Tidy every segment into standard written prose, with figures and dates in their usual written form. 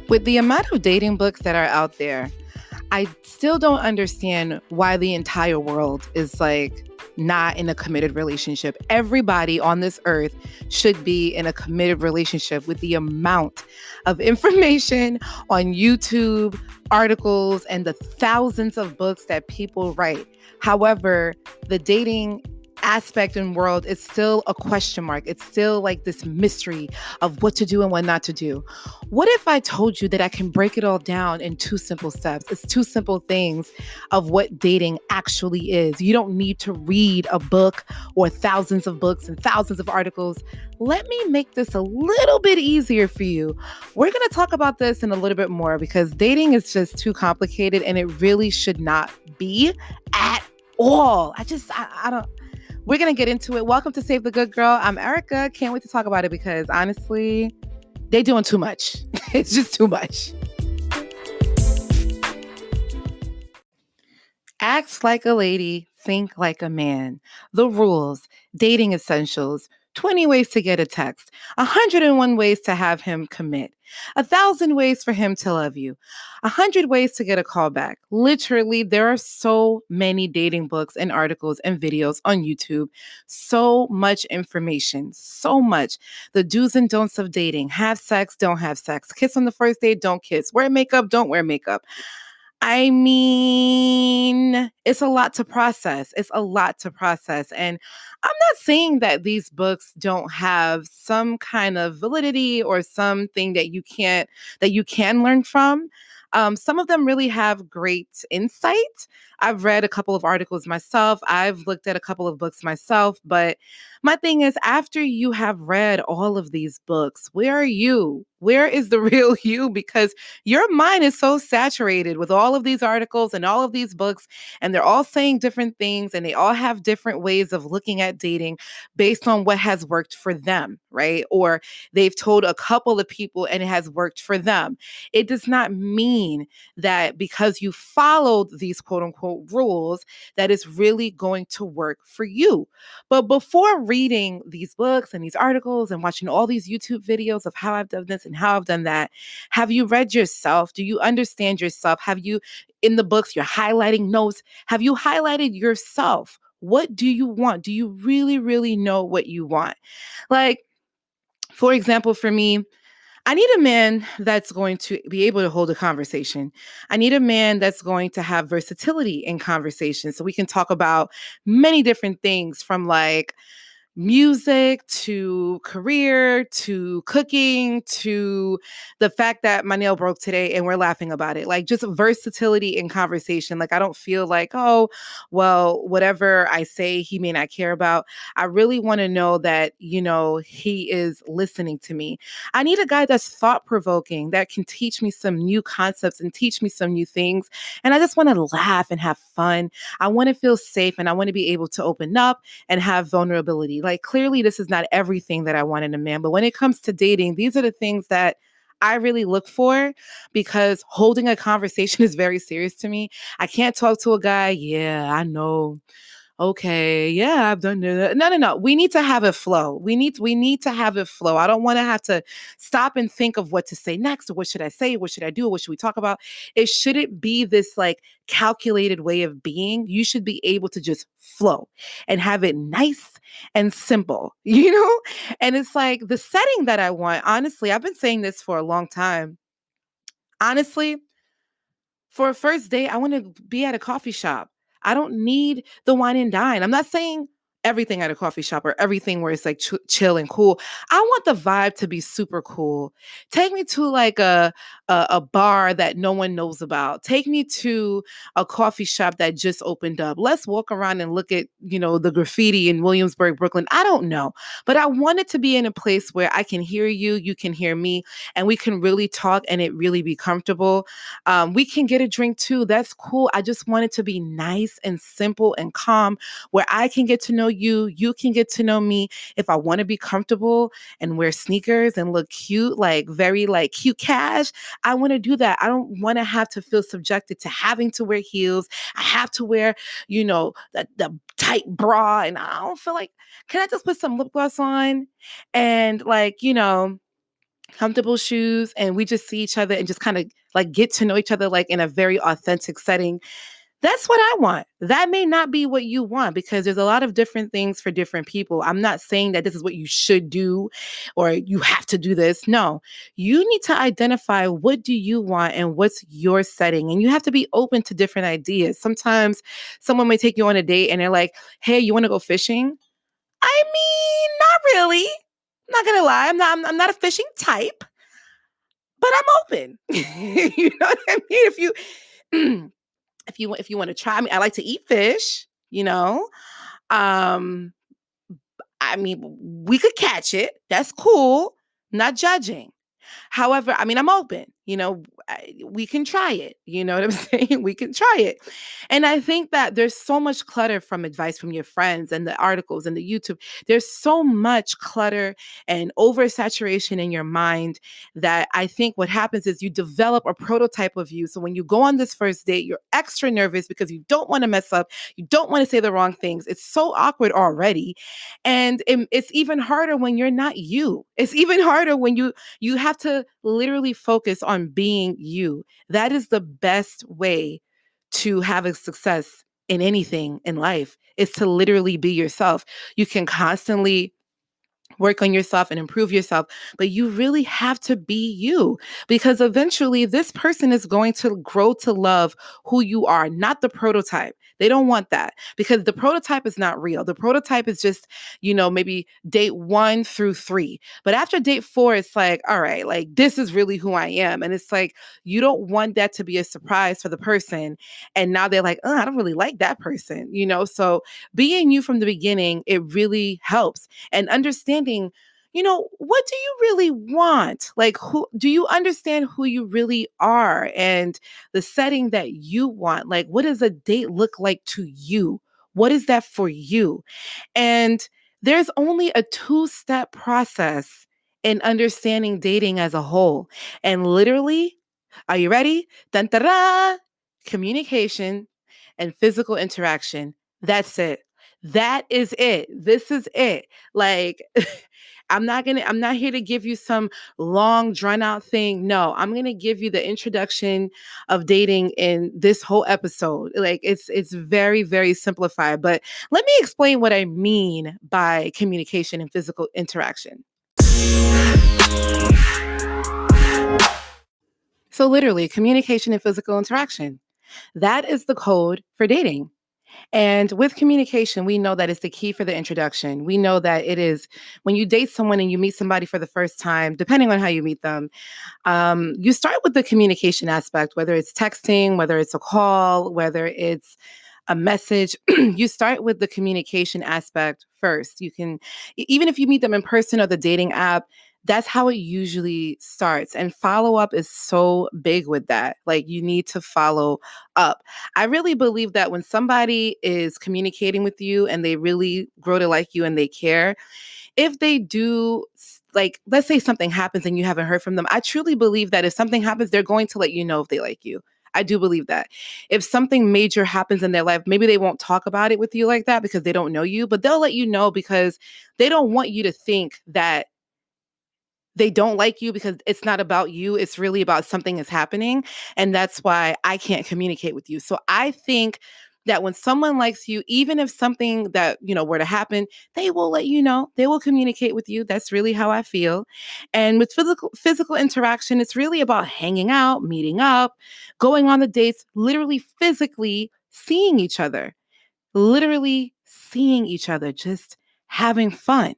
With the amount of dating books that are out there, I still don't understand why the entire world is like not in a committed relationship. Everybody on this earth should be in a committed relationship with the amount of information on YouTube, articles, and the thousands of books that people write. However, the dating aspect and world is still a question mark. It's still like this mystery of what to do and what not to do. What if I told you that I can break it all down in two simple steps? It's two simple things of what dating actually is. You don't need to read a book or thousands of books and thousands of articles. Let me make this a little bit easier for you. We're going to talk about this in a little bit more because dating is just too complicated and it really should not be at all. I don't. We're going to get into it. Welcome to Save the Good Girl. I'm Erica. Can't wait to talk about it because honestly, they're doing too much. It's just too much. Act like a lady, think like a man. The rules, dating essentials, 20 ways to get a text, 101 ways to have him commit, 1,000 ways for him to love you, 100 ways to get a call back. Literally, there are so many dating books and articles and videos on YouTube. So much information, so much. The do's and don'ts of dating. Have sex, don't have sex. Kiss on the first date, don't kiss. Wear makeup, don't wear makeup. I mean, it's a lot to process. It's a lot to process. And I'm not saying that these books don't have some kind of validity or something that you can learn from. Some of them really have great insight. I've read a couple of articles myself. I've looked at a couple of books myself. But my thing is, after you have read all of these books, where are you? Where is the real you? Because your mind is so saturated with all of these articles and all of these books, and they're all saying different things, and they all have different ways of looking at dating based on what has worked for them, right? Or they've told a couple of people and it has worked for them. It does not mean that because you followed these quote unquote rules, that it's really going to work for you. But before reading these books and these articles and watching all these YouTube videos of how I've done this and how I've done that, have you read yourself? Do you understand yourself? Have you, in the books, you're highlighting notes? Have you highlighted yourself? What do you want? Do you really, really know what you want? Like, for example, for me, I need a man that's going to be able to hold a conversation. I need a man that's going to have versatility in conversation. So we can talk about many different things from like music to career to cooking to the fact that my nail broke today and we're laughing about it. Like just versatility in conversation. Like I don't feel like, oh, well, whatever I say, he may not care about. I really want to know that, he is listening to me. I need a guy that's thought provoking, that can teach me some new concepts and teach me some new things. And I just want to laugh and have fun. I want to feel safe and I want to be able to open up and have vulnerability. Like clearly this is not everything that I want in a man, but when it comes to dating, these are the things that I really look for because holding a conversation is very serious to me. I can't talk to a guy, yeah, I know. Okay, yeah, I've done that. No, no, no. We need to have a flow. We need to have a flow. I don't want to have to stop and think of what to say next or what should I say? What should I do? What should we talk about? It shouldn't be this like calculated way of being. You should be able to just flow and have it nice and simple, you know? And it's like the setting that I want. Honestly, I've been saying this for a long time. Honestly, for a first date, I want to be at a coffee shop. I don't need the wine and dine. I'm not saying everything at a coffee shop or everything where it's like chill and cool. I want the vibe to be super cool. Take me to like a bar that no one knows about. Take me to a coffee shop that just opened up. Let's walk around and look at, the graffiti in Williamsburg, Brooklyn. I don't know, but I want it to be in a place where I can hear you, you can hear me, and we can really talk and it really be comfortable. We can get a drink too. That's cool. I just want it to be nice and simple and calm where I can get to know you. You can get to know me. If I want to be comfortable and wear sneakers and look cute, like very like cute cash, I want to do that. I don't want to have to feel subjected to having to wear heels. I have to wear, the tight bra. And I don't feel like, can I just put some lip gloss on and like, comfortable shoes, and we just see each other and just kind of like get to know each other like in a very authentic setting. That's what I want. That may not be what you want because there's a lot of different things for different people. I'm not saying that this is what you should do or you have to do this. No, you need to identify what do you want and what's your setting. And you have to be open to different ideas. Sometimes someone may take you on a date and they're like, hey, you want to go fishing? I mean, not really. I'm not gonna lie. I'm not a fishing type, but I'm open. You know what I mean? If you if you want to try, I mean, I like to eat fish, you know. Um, I mean, we could catch it. That's cool. Not judging. However, I mean, I'm open, we can try it. You know what I'm saying? We can try it. And I think that there's so much clutter from advice from your friends and the articles and the YouTube. There's so much clutter and oversaturation in your mind that I think what happens is you develop a prototype of you. So when you go on this first date, you're extra nervous because you don't want to mess up. You don't want to say the wrong things. It's so awkward already. And it's even harder when you're not you. It's even harder when you have to literally focus on being you. That is the best way to have a success in anything in life, is to literally be yourself. You can constantly work on yourself and improve yourself, but you really have to be you, because eventually this person is going to grow to love who you are, not the prototype. They don't want that because the prototype is not real. The prototype is just, maybe date 1 through 3. But after date 4, it's like, all right, like this is really who I am. And it's like, you don't want that to be a surprise for the person. And now they're like, oh, I don't really like that person, So being you from the beginning, it really helps. And understanding, what do you really want? Like, who do you understand who you really are and the setting that you want? Like, what does a date look like to you? What is that for you? And there's only a 2-step process in understanding dating as a whole. And literally, are you ready? Dun, da, da, communication and physical interaction. That's it. That is it. This is it. Like, I'm not here to give you some long drawn out thing. No, I'm going to give you the introduction of dating in this whole episode. Like, it's very, very simplified, but let me explain what I mean by communication and physical interaction. So literally, communication and physical interaction. That is the code for dating. And with communication, we know that it's the key for the introduction. We know that it is when you date someone and you meet somebody for the first time, depending on how you meet them, you start with the communication aspect, whether it's texting, whether it's a call, whether it's a message. You start with the communication aspect first. You can, even if you meet them in person or the dating app, that's how it usually starts. And follow up is so big with that. Like, you need to follow up. I really believe that when somebody is communicating with you and they really grow to like you and they care, if they do, like, let's say something happens and you haven't heard from them, I truly believe that if something happens, they're going to let you know if they like you. I do believe that. If something major happens in their life, maybe they won't talk about it with you like that because they don't know you, but they'll let you know because they don't want you to think that they don't like you, because it's not about you. It's really about something is happening. And that's why I can't communicate with you. So I think that when someone likes you, even if something that, were to happen, they will let you know. They will communicate with you. That's really how I feel. And with physical interaction, it's really about hanging out, meeting up, going on the dates, literally physically seeing each other, just having fun.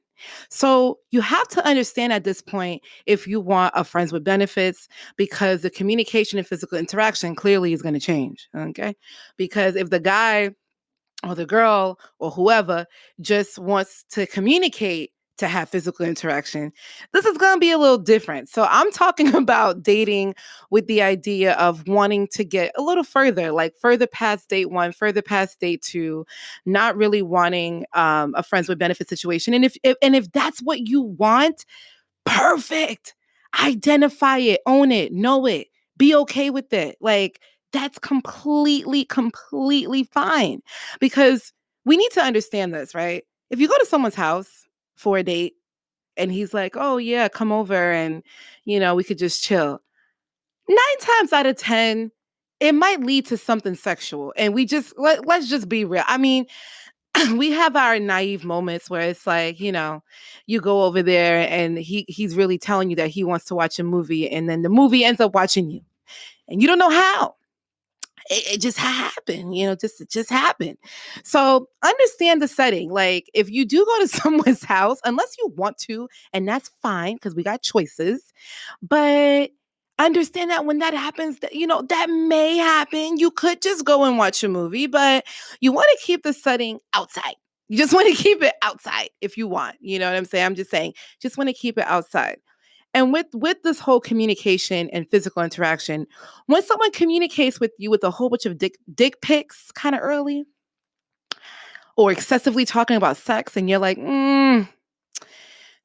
So you have to understand at this point if you want a friends with benefits, because the communication and physical interaction clearly is going to change. Okay. Because if the guy or the girl or whoever just wants to communicate to have physical interaction, this is going to be a little different. So I'm talking about dating with the idea of wanting to get a little further, like further past date 1, further past date 2, not really wanting a friends with benefit situation. And if that's what you want, perfect. Identify it, own it, know it, be okay with it. Like, that's completely, completely fine, because we need to understand this, right? If you go to someone's house for a date and he's like, oh yeah, come over and, we could just chill. 9 times out of 10, it might lead to something sexual. And let's just be real. I mean, we have our naive moments where it's like, you go over there and he's really telling you that he wants to watch a movie, and then the movie ends up watching you. And you don't know how. It just happened, it just happened. So understand the setting. Like, if you do go to someone's house, unless you want to, and that's fine because we got choices, but understand that when that happens, that may happen. You could just go and watch a movie, but you want to keep the setting outside. You just want to keep it outside if you want. You know what I'm saying? I'm just saying, just want to keep it outside. And with this whole communication and physical interaction, when someone communicates with you with a whole bunch of dick pics kind of early, or excessively talking about sex, and you're like,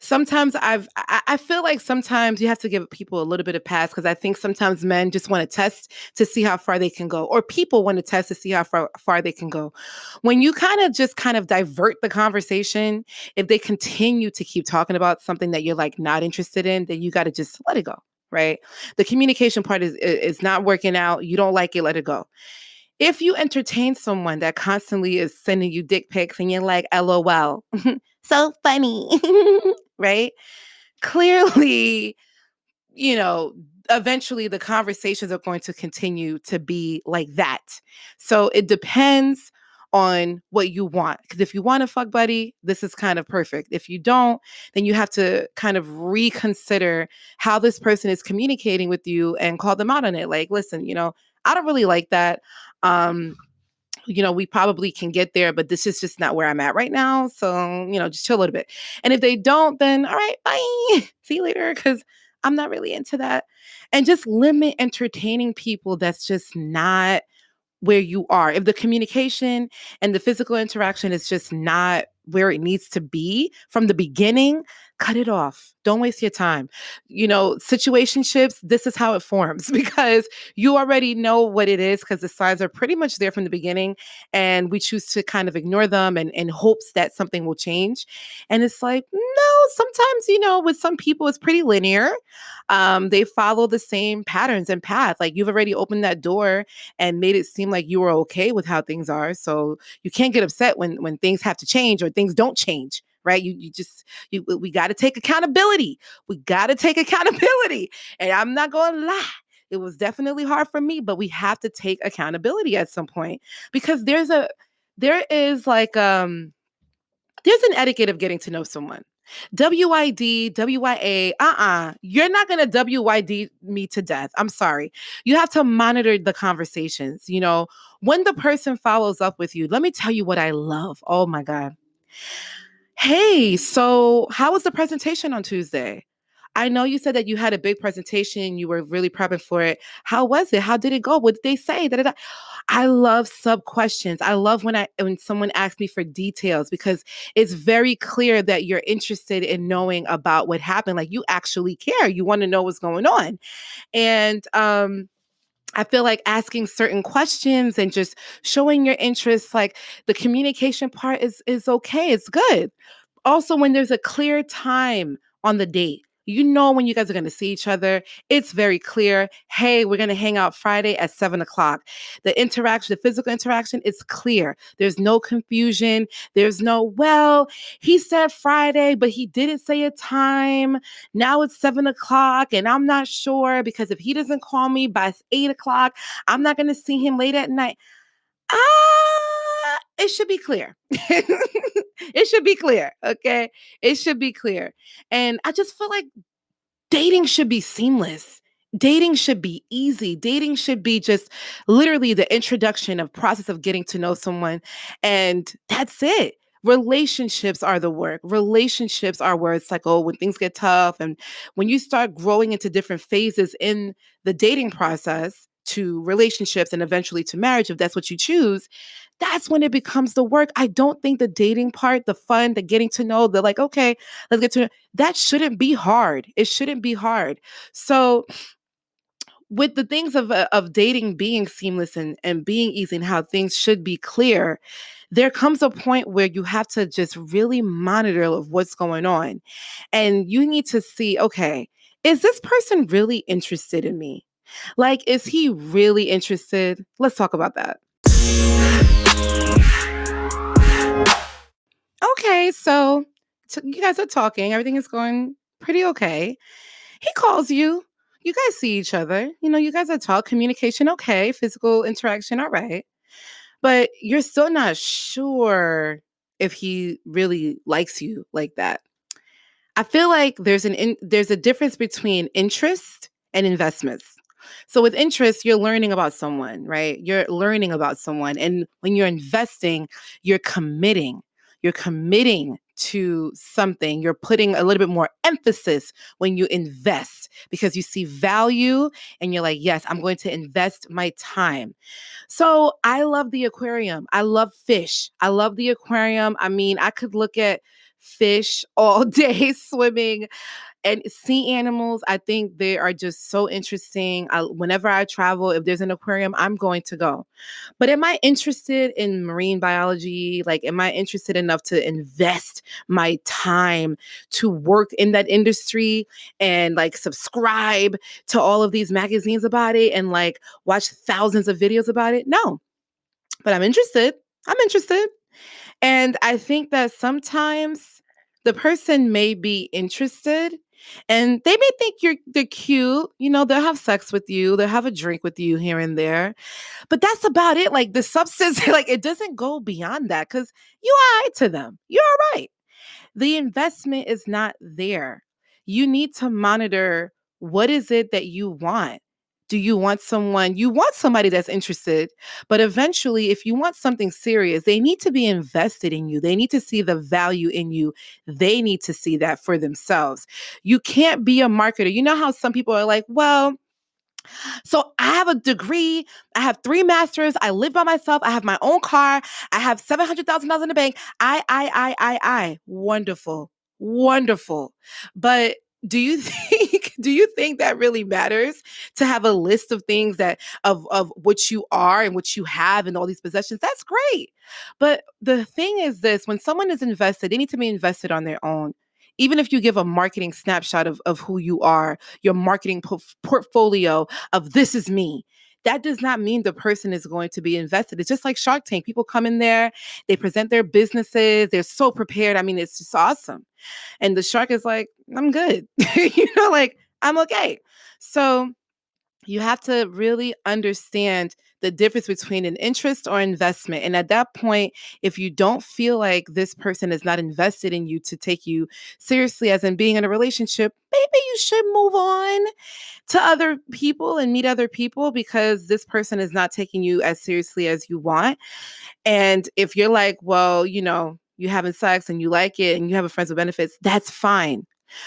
sometimes I feel like sometimes you have to give people a little bit of pass, because I think sometimes men just want to test to see how far they can go, or people want to test to see how far they can go. When you kind of divert the conversation, if they continue to keep talking about something that you're like not interested in, then you got to just let it go, right? The communication part is not working out. You don't like it, let it go. If you entertain someone that constantly is sending you dick pics and you're like, LOL, so funny, right? Clearly, eventually the conversations are going to continue to be like that. So it depends on what you want. Because if you want a fuck buddy, this is kind of perfect. If you don't, then you have to kind of reconsider how this person is communicating with you and call them out on it. Like, listen, I don't really like that. We probably can get there, but this is just not where I'm at right now. So, just chill a little bit. And if they don't, then all right, bye. See you later. Because I'm not really into that. And just limit entertaining people that's just not where you are. If the communication and the physical interaction is just not where it needs to be from the beginning, cut it off. Don't waste your time. Situationships, this is how it forms, because you already know what it is, because the signs are pretty much there from the beginning, and we choose to kind of ignore them and in hopes that something will change. And it's like, no, sometimes, with some people, it's pretty linear. They follow the same patterns and path. Like, you've already opened that door and made it seem like you were okay with how things are. So you can't get upset when things have to change or things don't change, right? We got to take accountability. We got to take accountability. And I'm not going to lie. It was definitely hard for me, but we have to take accountability at some point, because there is there's an etiquette of getting to know someone. WID, WIA, you're not going to WID me to death. I'm sorry. You have to monitor the conversations. When the person follows up with you, let me tell you what I love. Oh my God. Hey, so how was the presentation on Tuesday? I know you said that you had a big presentation. You were really prepping for it. How was it? How did it go? What did they say? Da, da, da. I love sub questions. I love when someone asks me for details, because it's very clear that you're interested in knowing about what happened. Like, you actually care. You want to know what's going on. And I feel like asking certain questions and just showing your interest, like the communication part is okay. It's good. Also, when there's a clear time on the date, when you guys are going to see each other, it's very clear. Hey, we're going to hang out Friday at 7:00. The physical interaction is clear. There's no confusion. There's no, well, he said Friday, but he didn't say a time. Now it's 7:00 and I'm not sure, because if he doesn't call me by 8:00, I'm not going to see him late at night. It should be clear. It should be clear. Okay. It should be clear. And I just feel like dating should be seamless. Dating should be easy. Dating should be just literally the introduction of process of getting to know someone. And that's it. Relationships are the work. Relationships are where it's like, oh, when things get tough, and when you start growing into different phases in the dating process to relationships and eventually to marriage, if that's what you choose, that's when it becomes the work. I don't think the dating part, the fun, the getting to know, the like, okay, let's get to know, that shouldn't be hard. It shouldn't be hard. So with the things of dating being seamless and being easy and how things should be clear, there comes a point where you have to just really monitor of what's going on. And you need to see, okay, is this person really interested in me? Like, is he really interested? Let's talk about that. Okay, so you guys are talking, everything is going pretty okay. He calls you. You guys see each other. You guys are talk, communication okay, physical interaction all right. But you're still not sure if he really likes you like that. I feel like there's a difference between interest and investments. So with interest, you're learning about someone, right? You're learning about someone. And when you're investing, you're committing. You're committing to something. You're putting a little bit more emphasis when you invest because you see value and you're like, yes, I'm going to invest my time. So I love the aquarium. I love fish. I love the aquarium. I mean, I could look at fish all day swimming and sea animals. I think they are just so interesting. Whenever I travel, if there's an aquarium, I'm going to go. But am I interested in marine biology? Like, am I interested enough to invest my time to work in that industry and like subscribe to all of these magazines about it and like watch thousands of videos about it? No, but I'm interested. I'm interested. And I think that sometimes the person may be interested and they may think they're cute. They'll have sex with you, they'll have a drink with you here and there. But that's about it. Like the substance, like it doesn't go beyond that because you are all right to them. You're all right. The investment is not there. You need to monitor what is it that you want. Do you want somebody that's interested, but eventually, if you want something serious, they need to be invested in you. They need to see the value in you. They need to see that for themselves. You can't be a marketer. You know how some people are like, well, so I have a degree. I have 3 masters. I live by myself. I have my own car. I have $700,000 in the bank. I. Wonderful. Wonderful. But do you think that really matters to have a list of things that of what you are and what you have and all these possessions? That's great. But the thing is this, when someone is invested, they need to be invested on their own. Even if you give a marketing snapshot of who you are, your marketing portfolio of this is me, that does not mean the person is going to be invested. It's just like Shark Tank. People come in there, they present their businesses, they're so prepared. I mean, it's just awesome. And the shark is like, I'm good. Like, I'm okay. So you have to really understand the difference between an interest or investment. And at that point, if you don't feel like this person is not invested in you to take you seriously as in being in a relationship, maybe you should move on to other people and meet other people because this person is not taking you as seriously as you want. And if you're like, well, you having sex and you like it and you have a friends with benefits, that's fine.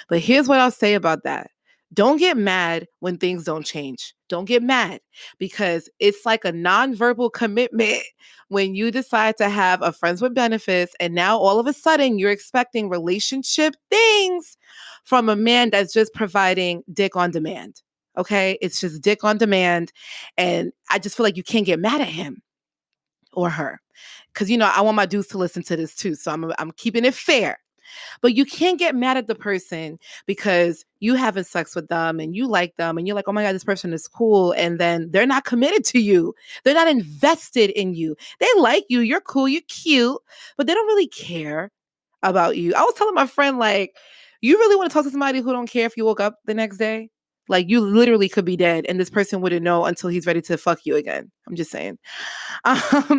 But here's what I'll say about that. Don't get mad when things don't change. Don't get mad because it's like a nonverbal commitment when you decide to have a friends with benefits and now all of a sudden you're expecting relationship things from a man that's just providing dick on demand. Okay? It's just dick on demand. And I just feel like you can't get mad at him or her. Because, I want my dudes to listen to this too. So I'm keeping it fair. But you can't get mad at the person because you having sex with them and you like them and you're like, oh my God, this person is cool. And then they're not committed to you. They're not invested in you. They like you. You're cool. You're cute. But they don't really care about you. I was telling my friend, like, you really want to talk to somebody who don't care if you woke up the next day? Like, you literally could be dead and this person wouldn't know until he's ready to fuck you again. I'm just saying.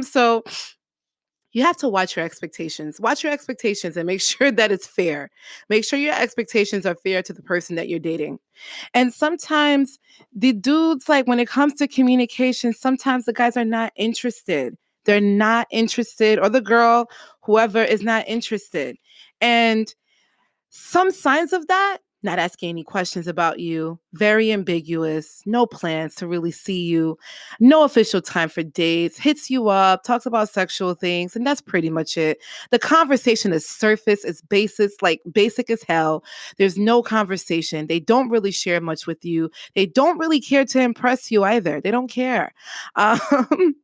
So you have to watch your expectations. Watch your expectations and make sure that it's fair. Make sure your expectations are fair to the person that you're dating. And sometimes the dudes, like when it comes to communication, sometimes the guys are not interested. They're not interested, or the girl, whoever is not interested. And some signs of that not asking any questions about you, very ambiguous, no plans to really see you, no official time for dates, hits you up, talks about sexual things, and that's pretty much it. The conversation is surface, it's basic as hell. There's no conversation. They don't really share much with you. They don't really care to impress you either. They don't care. Um,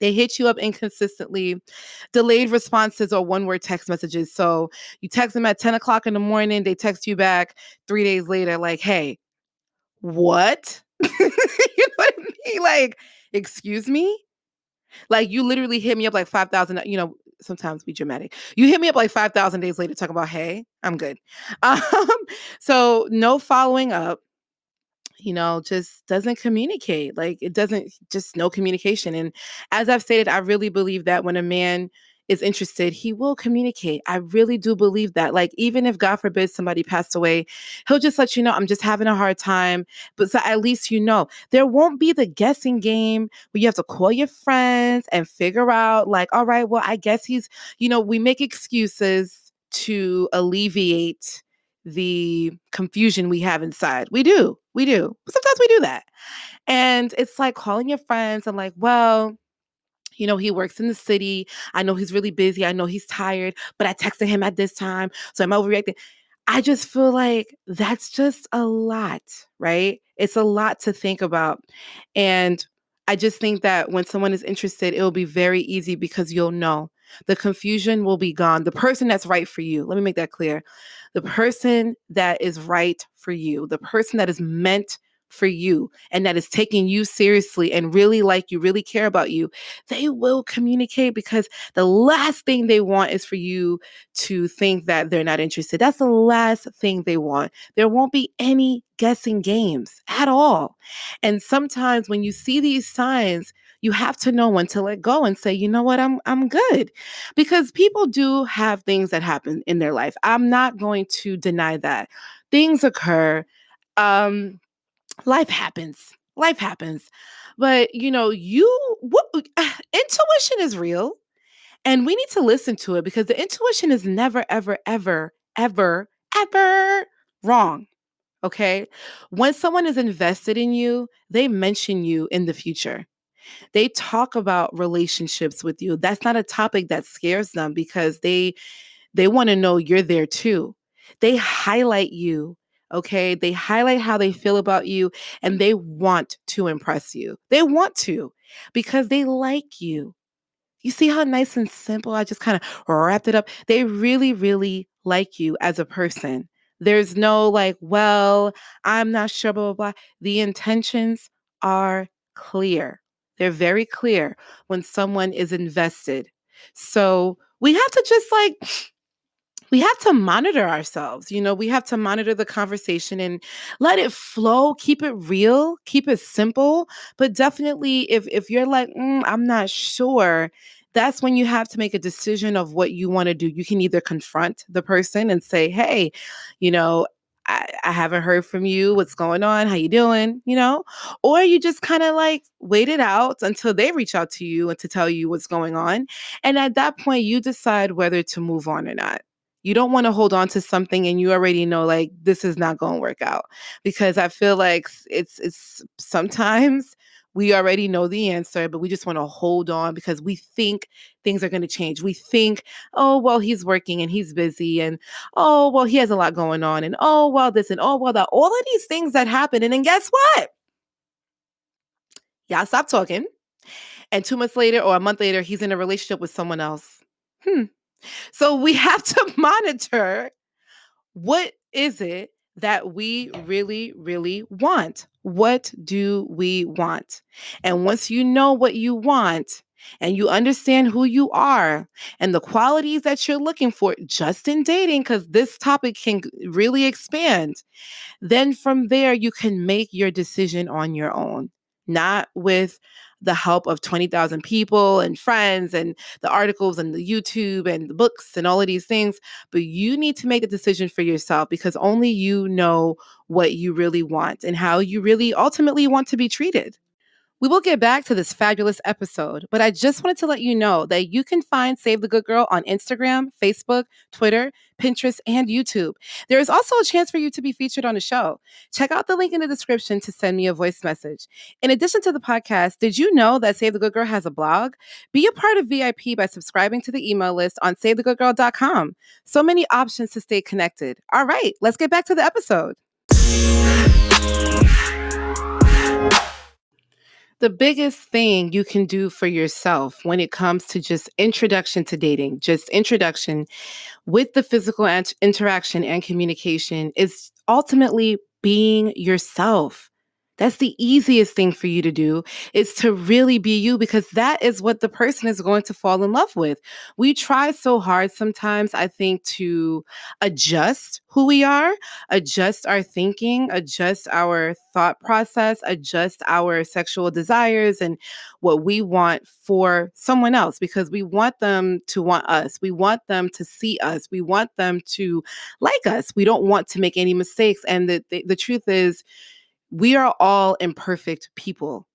They hit you up inconsistently, delayed responses or one word text messages. So you text them at 10 o'clock in the morning, they text you back 3 days later, like, hey, what? You know what I mean? Like, excuse me? Like, you literally hit me up like 5,000, sometimes be dramatic. You hit me up like 5,000 days later talking about, hey, I'm good. Um, so no following up, just doesn't communicate. Like it doesn't, just no communication. And as I've stated, I really believe that when a man is interested, he will communicate. I really do believe that. Like, even if God forbid somebody passed away, he'll just let you know, I'm just having a hard time. But so at least there won't be the guessing game where you have to call your friends and figure out, like, all right, well, I guess we make excuses to alleviate the confusion we have inside. We do. We do. Sometimes we do that. And it's like calling your friends and like, well, he works in the city. I know he's really busy. I know he's tired, but I texted him at this time. So I'm overreacting. I just feel like that's just a lot, right? It's a lot to think about. And I just think that when someone is interested, it will be very easy because you'll know. The confusion will be gone. The person that's right for you, let me make that clear. The person that is right for you, the person that is meant for you and that is taking you seriously and really like you, really care about you, they will communicate, because the last thing they want is for you to think that they're not interested. That's the last thing they want. There won't be any guessing games at all. And sometimes when you see these signs, you have to know when to let go and say, you know what, I'm good. Because people do have things that happen in their life. I'm not going to deny that. Things occur. Life happens. Life happens. But intuition is real, and we need to listen to it, because the intuition is never, ever, ever, ever, ever wrong. Okay. When someone is invested in you, they mention you in the future. They talk about relationships with you. That's not a topic that scares them, because they want to know you're there too. They highlight you. Okay. They highlight how they feel about you, and they want to impress you. They want to, because they like you. You see how nice and simple I just kind of wrapped it up? They really, really like you as a person. There's no like, well, I'm not sure, blah, blah, blah. The intentions are clear. They're very clear when someone is invested. So we have to just we have to monitor ourselves. We have to monitor the conversation and let it flow, keep it real, keep it simple. But definitely if you're like, I'm not sure, that's when you have to make a decision of what you want to do. You can either confront the person and say, hey, you know, I haven't heard from you. What's going on? How you doing? Or you just kind of like wait it out until they reach out to you and to tell you what's going on. And at that point, you decide whether to move on or not. You don't want to hold on to something and you already know like this is not going to work out, because I feel like it's sometimes we already know the answer, but we just want to hold on because we think things are going to change. We think, oh, well, he's working and he's busy, and oh, well, he has a lot going on, and oh, well, this, and oh, well, that, all of these things that happen. And then guess what? Y'all stop talking. And 2 months later or a month later, he's in a relationship with someone else. So we have to monitor, what is it that we really, really want? What do we want? And once you know what you want and you understand who you are and the qualities that you're looking for just in dating, because this topic can really expand, then from there, you can make your decision on your own, not with the help of 20,000 people and friends and the articles and the YouTube and the books and all of these things. But you need to make a decision for yourself, because only you know what you really want and how you really ultimately want to be treated. We will get back to this fabulous episode, but I just wanted to let you know that you can find Save the Good Girl on Instagram, Facebook, Twitter, Pinterest, and YouTube. There is also a chance for you to be featured on the show. Check out the link in the description to send me a voice message. In addition to the podcast, did you know that Save the Good Girl has a blog? Be a part of VIP by subscribing to the email list on savethegoodgirl.com. So many options to stay connected. All right, let's get back to the episode. The biggest thing you can do for yourself when it comes to just introduction to dating, just introduction with the physical interaction and communication is ultimately being yourself. That's the easiest thing for you to do is to really be you because that is what the person is going to fall in love with. We try so hard sometimes, I think, to adjust who we are, adjust our thinking, adjust our thought process, adjust our sexual desires and what we want for someone else because we want them to want us. We want them to see us. We want them to like us. We don't want to make any mistakes. And the truth is, we are all imperfect people.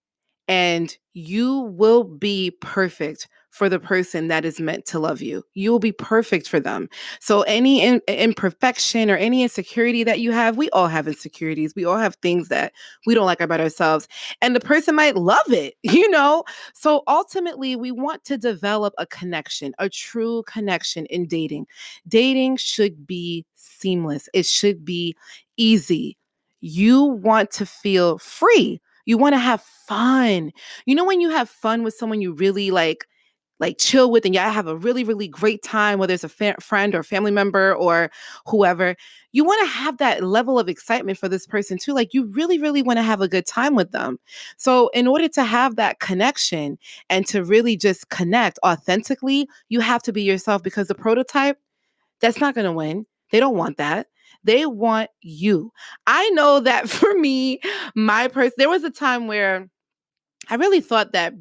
And you will be perfect for the person that is meant to love you. You will be perfect for them. So any imperfection or any insecurity that you have, we all have insecurities. We all have things that we don't like about ourselves. And the person might love it, you know? So ultimately, we want to develop a connection, a true connection in dating. Dating should be seamless. It should be easy. You want to feel free. You want to have fun. You know, when you have fun with someone you really like chill with and y'all have a really, really great time, whether it's a friend or family member or whoever, you want to have that level of excitement for this person too. Like you really, really want to have a good time with them. So in order to have that connection and to really just connect authentically, you have to be yourself because the prototype, that's not going to win. They don't want that. They want you. I know that for me, there was a time where I really thought that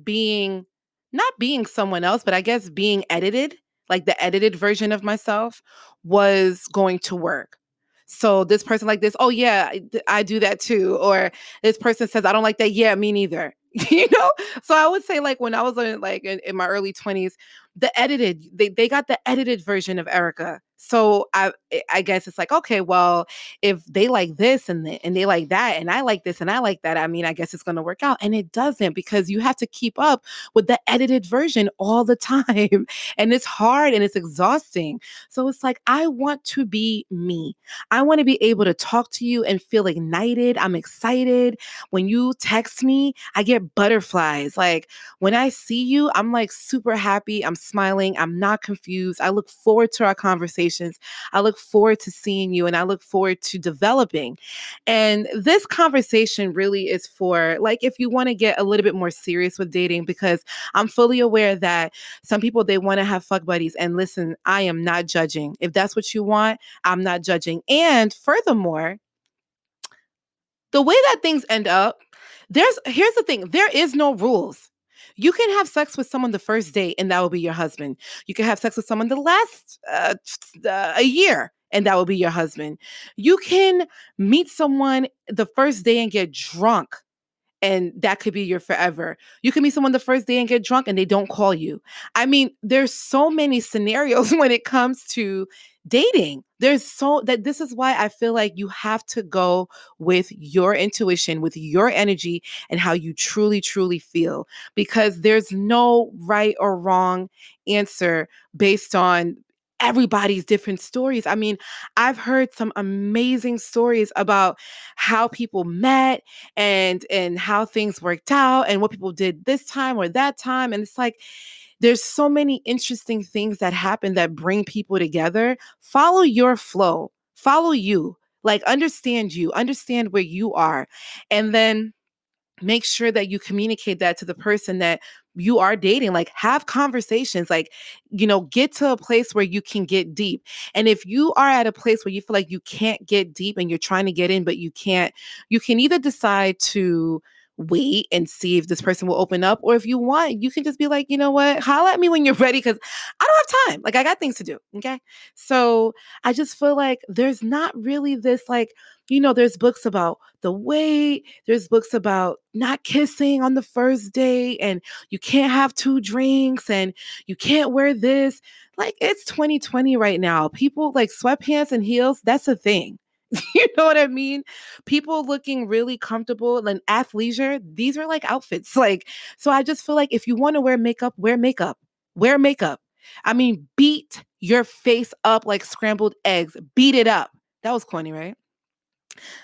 not being someone else, but I guess being edited, like the edited version of myself, was going to work. So this person like this, oh yeah, I do that too. Or this person says, I don't like that. Yeah, me neither. You know? So I would say like when I was in my early 20s, they got the edited version of Erica. So I guess it's like, okay, well, if they like this and they like that, and I like this and I like that, I mean, I guess it's going to work out. And it doesn't because you have to keep up with the edited version all the time. And it's hard and it's exhausting. So it's like, I want to be me. I want to be able to talk to you and feel ignited. I'm excited. When you text me, I get butterflies. Like when I see you, I'm like super happy. I'm smiling. I'm not confused. I look forward to our conversations. I look forward to seeing you and I look forward to developing. And this conversation really is for like, if you want to get a little bit more serious with dating, because I'm fully aware that some people, they want to have fuck buddies. And listen, I am not judging. If that's what you want, I'm not judging. And furthermore, the way that things end up, here's the thing, there is no rules. You can have sex with someone the first date and that will be your husband. You can have sex with someone the last a year and that will be your husband. You can meet someone the first day and get drunk and that could be your forever. You can meet someone the first day and get drunk and they don't call you. I mean, there's so many scenarios when it comes to dating. This is why I feel like you have to go with your intuition, with your energy and how you truly, truly feel, because there's no right or wrong answer based on everybody's different stories. I mean, I've heard some amazing stories about how people met and how things worked out and what people did this time or that time. And it's like, there's so many interesting things that happen that bring people together. Follow your flow, follow you, like understand where you are. And then make sure that you communicate that to the person that you are dating. Like have conversations, like, you know, get to a place where you can get deep. And if you are at a place where you feel like you can't get deep and you're trying to get in, but you can't, you can either decide to wait and see if this person will open up, or if you want, you can just be like, you know what, holla at me when you're ready, because I don't have time. Like I got things to do. Okay. So I just feel like there's not really this like there's books about the weight, there's books about not kissing on the first date, and you can't have 2 drinks, and you can't wear this. Like, it's 2020 right now. People like sweatpants and heels, that's a thing. You know what I mean? People looking really comfortable and athleisure, these are like outfits. Like, so I just feel like if you want to wear makeup, wear makeup. Wear makeup. I mean, beat your face up like scrambled eggs. Beat it up. That was corny, right?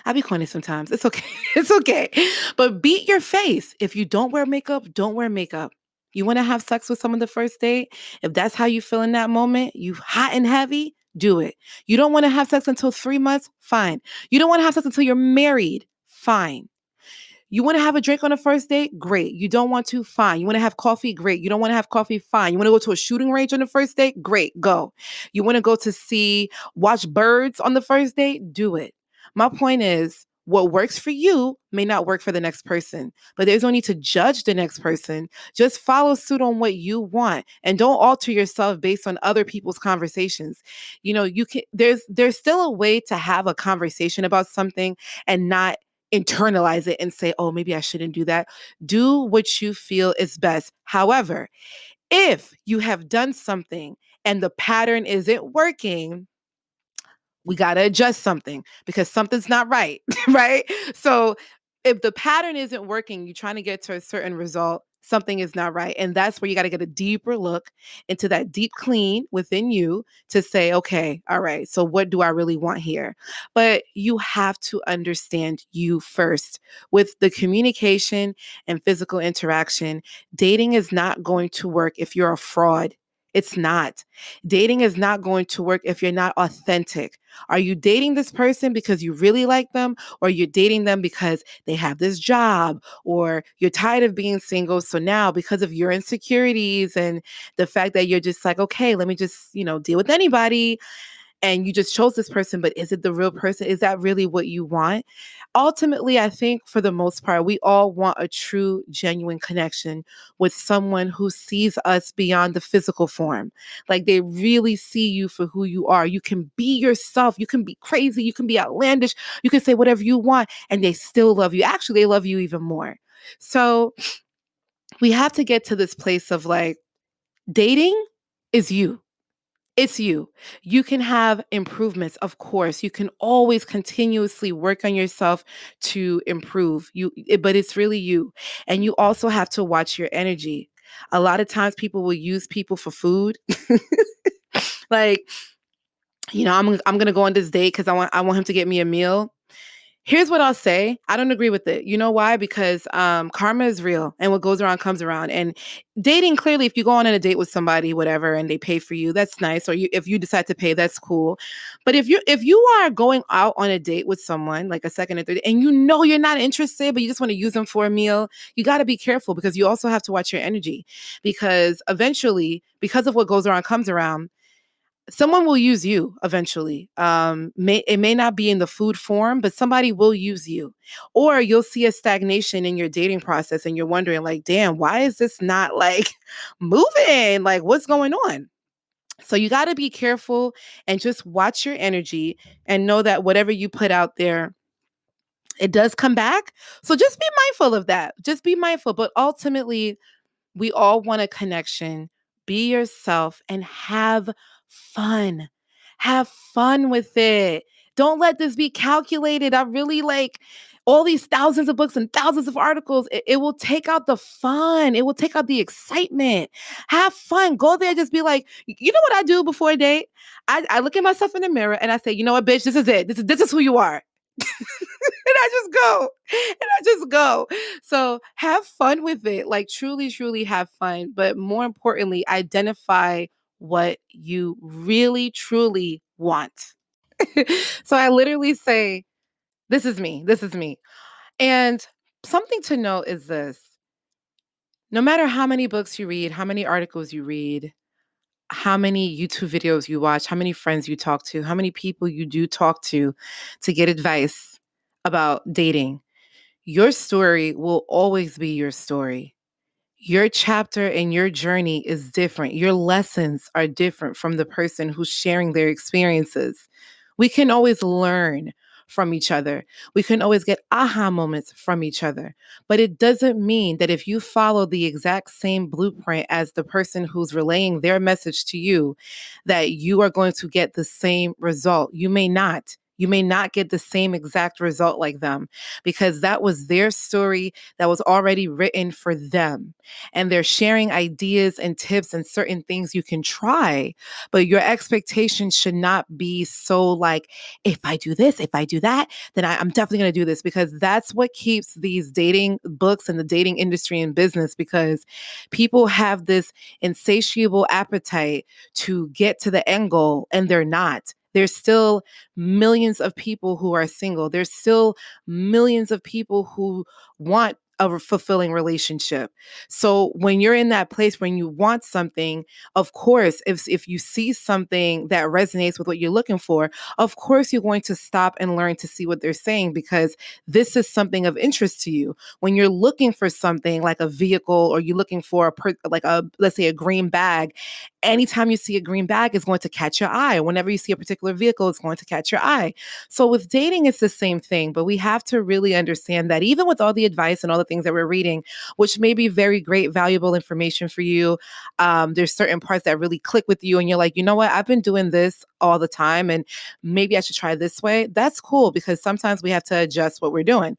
I be corny sometimes. It's okay. It's okay. But beat your face. If you don't wear makeup, don't wear makeup. You want to have sex with someone the first date? If that's how you feel in that moment, you hot and heavy, do it. You don't want to have sex until 3 months? Fine. You don't want to have sex until you're married? Fine. You want to have a drink on a first date? Great. You don't want to? Fine. You want to have coffee? Great. You don't want to have coffee? Fine. You want to go to a shooting range on the first date? Great. Go. You want to go to watch birds on the first date? Do it. My point is, what works for you may not work for the next person, but there's no need to judge the next person. Just follow suit on what you want and don't alter yourself based on other people's conversations. You can, there's still a way to have a conversation about something and not internalize it and say, oh, maybe I shouldn't do that. Do what you feel is best. However, if you have done something and the pattern isn't working, we got to adjust something because something's not right, right? So if the pattern isn't working, you're trying to get to a certain result, something is not right. And that's where you got to get a deeper look into that deep clean within you to say, okay, all right, so what do I really want here? But you have to understand you first. With the communication and physical interaction, dating is not going to work if you're a fraud. It's not. Dating is not going to work if you're not authentic. Are you dating this person because you really like them, or you're dating them because they have this job, or you're tired of being single? So now, because of your insecurities and the fact that you're just like, okay, let me just, deal with anybody, and you just chose this person, but is it the real person? Is that really what you want? Ultimately, I think for the most part, we all want a true, genuine connection with someone who sees us beyond the physical form. Like, they really see you for who you are. You can be yourself. You can be crazy. You can be outlandish. You can say whatever you want, and they still love you. Actually, they love you even more. So we have to get to this place of like, dating is you. It's you. You can have improvements, of course. You can always continuously work on yourself to improve. But it's really you. And you also have to watch your energy. A lot of times people will use people for food. Like, I'm gonna go on this date because I want him to get me a meal. Here's what I'll say. I don't agree with it. You know why? Because karma is real, and what goes around comes around. And dating, clearly, if you go on a date with somebody, whatever, and they pay for you, that's nice. Or if you decide to pay, that's cool. But if you are going out on a date with someone, like a second or third, and you're not interested, but you just want to use them for a meal, you got to be careful, because you also have to watch your energy. Because eventually, because of what goes around comes around, someone will use you eventually. It may not be in the food form, but somebody will use you. Or you'll see a stagnation in your dating process and you're wondering, like, damn, why is this not like moving? Like, what's going on? So you got to be careful and just watch your energy and know that whatever you put out there, it does come back. So just be mindful of that. Just be mindful. But ultimately, we all want a connection. Be yourself and have fun. Have fun with it. Don't let this be calculated. I really like all these thousands of books and thousands of articles. It will take out the fun. It will take out the excitement. Have fun. Go there. Just be like, you know what I do before a date? I look at myself in the mirror and I say, you know what, bitch, this is it. This is who you are. And I just go. So have fun with it. Like, truly, truly have fun. But more importantly, identify what you really, truly want. So I literally say, this is me. This is me. And something to note is this: no matter how many books you read, how many articles you read, how many YouTube videos you watch, how many friends you talk to, how many people you do talk to get advice about dating, your story will always be your story. Your chapter and your journey is different. Your lessons are different from the person who's sharing their experiences. We can always learn from each other. We can always get aha moments from each other. But it doesn't mean that if you follow the exact same blueprint as the person who's relaying their message to you, that you are going to get the same result. You may not. You may not get the same exact result like them because that was their story that was already written for them. And they're sharing ideas and tips and certain things you can try, but your expectations should not be so like, if I do this, if I do that, then I'm definitely going to do this, because that's what keeps these dating books and the dating industry in business, because people have this insatiable appetite to get to the end goal and they're not. There's still millions of people who are single. There's still millions of people who want a fulfilling relationship. So when you're in that place when you want something, of course, if you see something that resonates with what you're looking for, of course you're going to stop and learn to see what they're saying, because this is something of interest to you. When you're looking for something like a vehicle, or you're looking for let's say a green bag, anytime you see a green bag is going to catch your eye. Whenever you see a particular vehicle, it's going to catch your eye. So with dating, it's the same thing, but we have to really understand that even with all the advice and all the things that we're reading, which may be very great, valuable information for you, there's certain parts that really click with you and you're like, you know what, I've been doing this all the time and maybe I should try this way. That's cool, because sometimes we have to adjust what we're doing.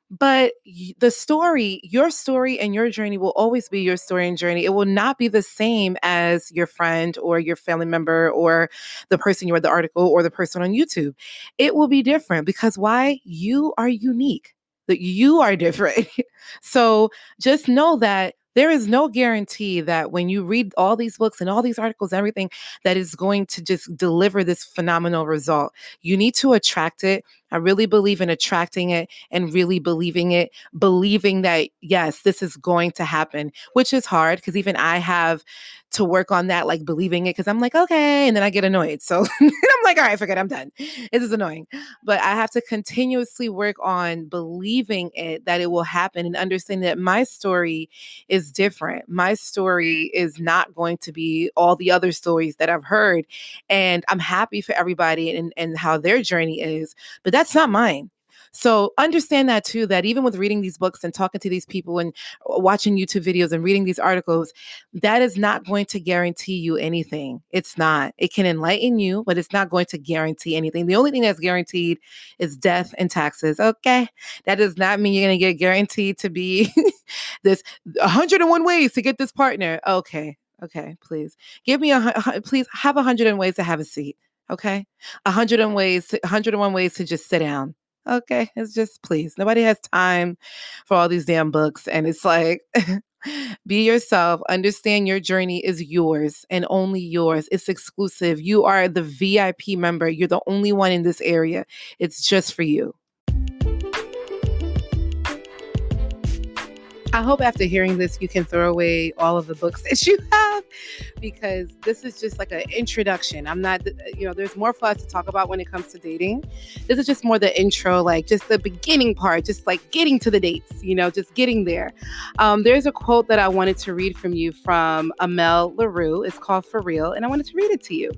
But the story, your story and your journey will always be your story and journey. It will not be the same as your friend or your family member or the person you read the article or the person on YouTube. It will be different because why? You are unique, that you are different. So just know that there is no guarantee that when you read all these books and all these articles, everything, that is going to just deliver this phenomenal result. You need to attract it. I really believe in attracting it and really believing that, yes, this is going to happen, which is hard because even I have to work on that, like believing it, because I'm like, okay, and then I get annoyed. So I'm like, all right, forget it, I'm done. This is annoying. But I have to continuously work on believing it, that it will happen, and understand that my story is different. My story is not going to be all the other stories that I've heard. And I'm happy for everybody and how their journey is, but that's not mine. So understand that too, that even with reading these books and talking to these people and watching YouTube videos and reading these articles, that is not going to guarantee you anything. It's not. It can enlighten you, but it's not going to guarantee anything. The only thing that's guaranteed is death and taxes. Okay. That does not mean you're going to get guaranteed to be this 101 ways to get this partner. Okay. Please give me please have 101 ways to have a seat. Okay. 101 ways to just sit down. Okay. It's just, please. Nobody has time for all these damn books. And it's like, be yourself. Understand your journey is yours and only yours. It's exclusive. You are the VIP member. You're the only one in this area. It's just for you. I hope after hearing this, you can throw away all of the books that you have, because this is just like an introduction. I'm not, there's more for us to talk about when it comes to dating. This is just more the intro, like just the beginning part, just like getting to the dates, just getting there. There's a quote that I wanted to read from you from Amel LaRue. It's called For Real, and I wanted to read it to you.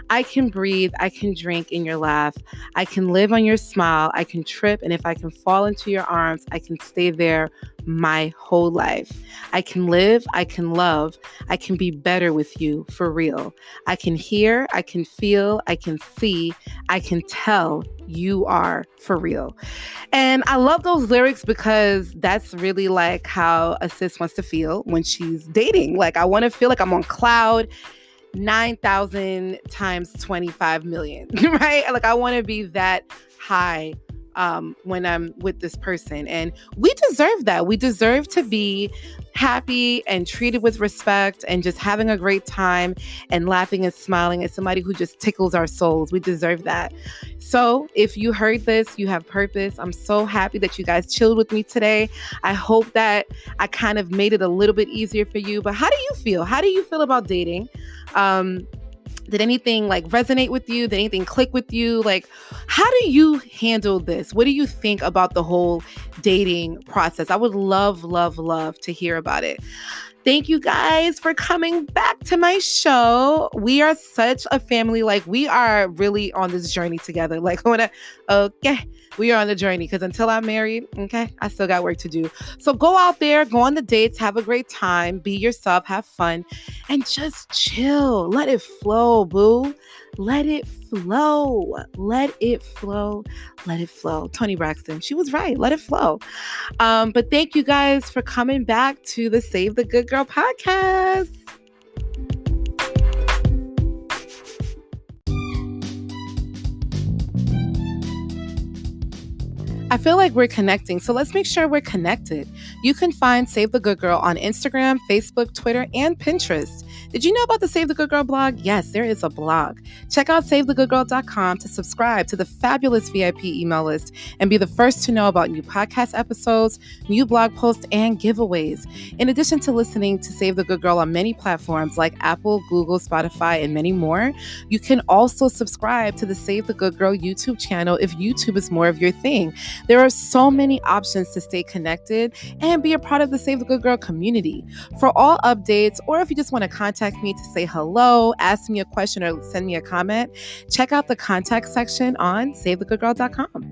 I can breathe, I can drink in your laugh, I can live on your smile, I can trip, and if I can fall into your arms, I can stay there my whole life. I can live, I can love, I can be better with you, for real. I can hear, I can feel, I can see, I can tell you are for real. And I love those lyrics because that's really like how a sis wants to feel when she's dating. Like, I want to feel like I'm on cloud 9,000 times 25 million, right? Like, I want to be that high when I'm with this person. And we deserve that. We deserve to be happy and treated with respect and just having a great time and laughing and smiling at somebody who just tickles our souls. We deserve that. So if you heard this, you have purpose. I'm so happy that you guys chilled with me today. I hope that I kind of made it a little bit easier for you. But how do you feel? How do you feel about dating? Did anything like resonate with you? Did anything click with you? Like, how do you handle this? What do you think about the whole dating process? I would love, love, love to hear about it. Thank you guys for coming back to my show. We are such a family. Like, we are really on this journey together. Like, okay, we are on the journey because until I'm married, okay, I still got work to do. So go out there, go on the dates, have a great time, be yourself, have fun, and just chill. Let it flow, boo. Let it flow. Let it flow. Let it flow. Toni Braxton, she was right. Let it flow. But thank you guys for coming back to the Save the Good Girl podcast. I feel like we're connecting, so let's make sure we're connected. You can find Save the Good Girl on Instagram, Facebook, Twitter, and Pinterest. Did you know about the Save the Good Girl blog? Yes, there is a blog. Check out SaveTheGoodGirl.com to subscribe to the fabulous VIP email list and be the first to know about new podcast episodes, new blog posts, and giveaways. In addition to listening to Save the Good Girl on many platforms like Apple, Google, Spotify, and many more, you can also subscribe to the Save the Good Girl YouTube channel if YouTube is more of your thing. There are so many options to stay connected and be a part of the Save the Good Girl community. For all updates, or if you just want to contact me to say hello, ask me a question, or send me a comment, check out the contact section on SaveTheGoodGirl.com.